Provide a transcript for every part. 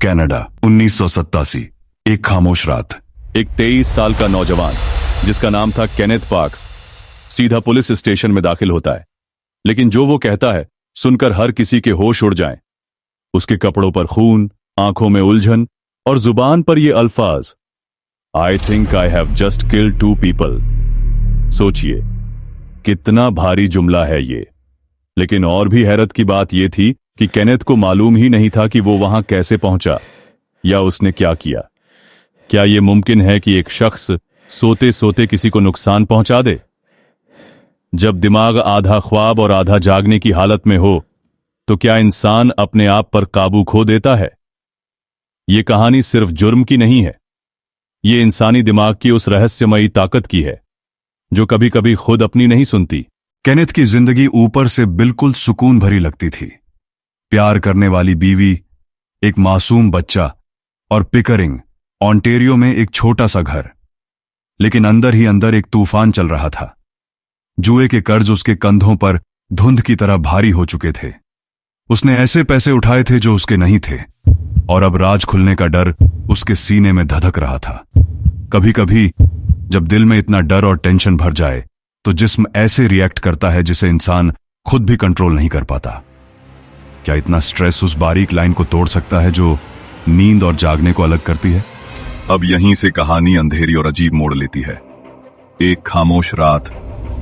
Canada 1987। एक खामोश रात। एक 23 साल का नौजवान जिसका नाम था केनेथ पार्क्स सीधा पुलिस स्टेशन में दाखिल होता है, लेकिन जो वो कहता है सुनकर हर किसी के होश उड़ जाएं। उसके कपड़ों पर खून, आंखों में उलझन और जुबान पर ये अल्फाज, I think I have just killed 2 people. सोचिए कितना भारी जुमला है ये। लेकिन और भी हैरत की बात यह थी कि केनेथ को मालूम ही नहीं था कि वो वहां कैसे पहुंचा या उसने क्या किया। क्या यह मुमकिन है कि एक शख्स सोते सोते किसी को नुकसान पहुंचा दे? जब दिमाग आधा ख्वाब और आधा जागने की हालत में हो तो क्या इंसान अपने आप पर काबू खो देता है? यह कहानी सिर्फ जुर्म की नहीं है, यह इंसानी दिमाग की उस रहस्यमयी ताकत की है जो कभी कभी खुद अपनी नहीं सुनती। केनेथ की जिंदगी ऊपर से बिल्कुल सुकून भरी लगती थी। प्यार करने वाली बीवी, एक मासूम बच्चा और पिकरिंग, ऑन्टेरियो में एक छोटा सा घर। लेकिन अंदर ही अंदर एक तूफान चल रहा था। जुए के कर्ज उसके कंधों पर धुंध की तरह भारी हो चुके थे। उसने ऐसे पैसे उठाए थे जो उसके नहीं थे, और अब राज खुलने का डर उसके सीने में धधक रहा था। कभी कभी जब दिल में इतना डर और टेंशन भर जाए तो जिस्म ऐसे रिएक्ट करता है जिसे इंसान खुद भी कंट्रोल नहीं कर पाता। क्या इतना स्ट्रेस उस बारीक लाइन को तोड़ सकता है जो नींद और जागने को अलग करती है? अब यहीं से कहानी अंधेरी और अजीब मोड़ लेती है। एक खामोश रात,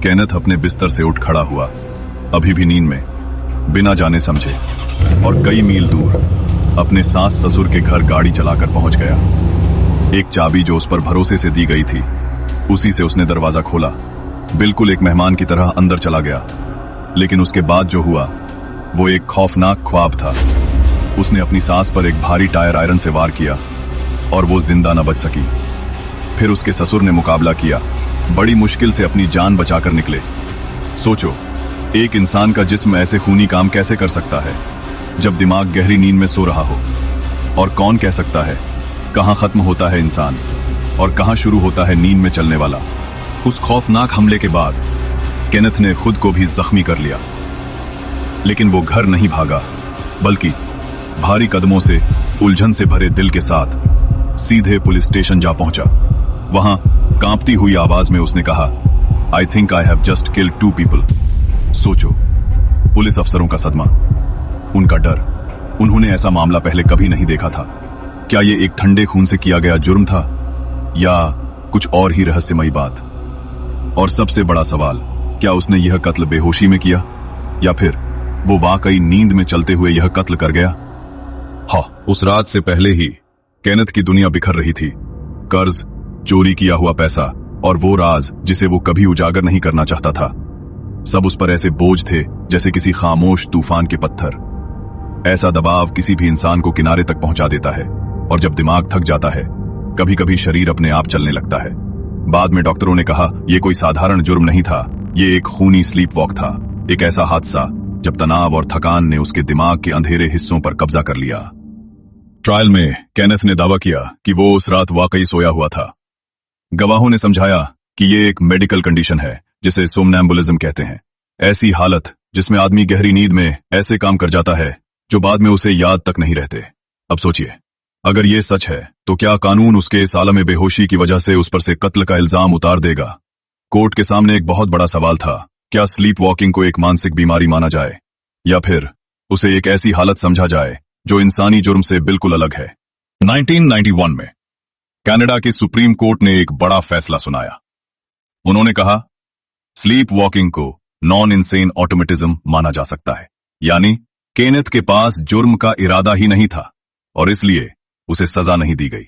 केनेथ अपने बिस्तर से उठ खड़ा हुआ, अभी भी नींद में, बिना जाने समझे, और कई मील दूर अपने सास ससुर के घर गाड़ी चलाकर पहुंच गया। एक चाबी जो उस पर भरोसे से दी गई थी, उसी से उसने दरवाजा खोला। बिल्कुल एक मेहमान की तरह अंदर चला गया। लेकिन उसके बाद जो हुआ वो एक खौफनाक ख्वाब था। उसने अपनी सास पर एक भारी टायर आयरन से वार किया और वो जिंदा न बच सकी। फिर उसके ससुर ने मुकाबला किया, बड़ी मुश्किल से अपनी जान बचाकर निकले। सोचो, एक इंसान का जिस्म ऐसे खूनी काम कैसे कर सकता है जब दिमाग गहरी नींद में सो रहा हो? और कौन कह सकता है कहां खत्म होता है इंसान और कहां शुरू होता है नींद में चलने वाला? उस खौफनाक हमले के बाद केनेथ ने खुद को भी जख्मी कर लिया। लेकिन वो घर नहीं भागा, बल्कि भारी कदमों से, उलझन से भरे दिल के साथ सीधे पुलिस स्टेशन जा पहुंचा। वहां कांपती हुई आवाज में उसने कहा, I think I have just killed 2 people. सोचो, पुलिस अफसरों का सदमा, उनका डर। उन्होंने ऐसा मामला पहले कभी नहीं देखा था। क्या ये एक ठंडे खून से किया गया जुर्म था या कुछ और ही रहस्यमयी बात? और सबसे बड़ा सवाल, क्या उसने यह कत्ल बेहोशी में किया या फिर वो वाकई नींद में चलते हुए यह कत्ल कर गया? हाँ, उस रात से पहले ही केनेथ की दुनिया बिखर रही थी। कर्ज, चोरी किया हुआ पैसा और वो राज जिसे वो कभी उजागर नहीं करना चाहता था, सब उस पर ऐसे बोझ थे जैसे किसी खामोश तूफान के पत्थर। ऐसा दबाव किसी भी इंसान को किनारे तक पहुंचा देता है, और जब दिमाग थक जाता है, कभी कभी शरीर अपने आप चलने लगता है। बाद में डॉक्टरों ने कहा यह कोई साधारण जुर्म नहीं था, ये एक खूनी स्लीप वॉक था। एक ऐसा हादसा जब तनाव और थकान ने उसके दिमाग के अंधेरे हिस्सों पर कब्जा कर लिया। ट्रायल में केनेथ ने दावा किया कि वो उस रात वाकई सोया हुआ था। गवाहों ने समझाया कि ये एक मेडिकल कंडीशन है जिसे सोमनैम्बुलिज्म कहते हैं। ऐसी हालत जिसमें आदमी गहरी नींद में ऐसे काम कर जाता है जो बाद में उसे याद तक नहीं रहते। अब सोचिए, अगर ये सच है तो क्या कानून उसके इस आलम बेहोशी की वजह से उस पर से कत्ल का इल्जाम उतार देगा? कोर्ट के सामने एक बहुत बड़ा सवाल था, क्या स्लीप वॉकिंग को एक मानसिक बीमारी माना जाए या फिर उसे एक ऐसी हालत समझा जाए जो इंसानी जुर्म से बिल्कुल अलग है। 1991 में कनाडा की सुप्रीम कोर्ट ने एक बड़ा फैसला सुनाया। उन्होंने कहा स्लीप वॉकिंग को नॉन इंसेन ऑटोमेटिज्म माना जा सकता है, यानी केनेथ के पास जुर्म का इरादा ही नहीं था और इसलिए उसे सजा नहीं दी गई।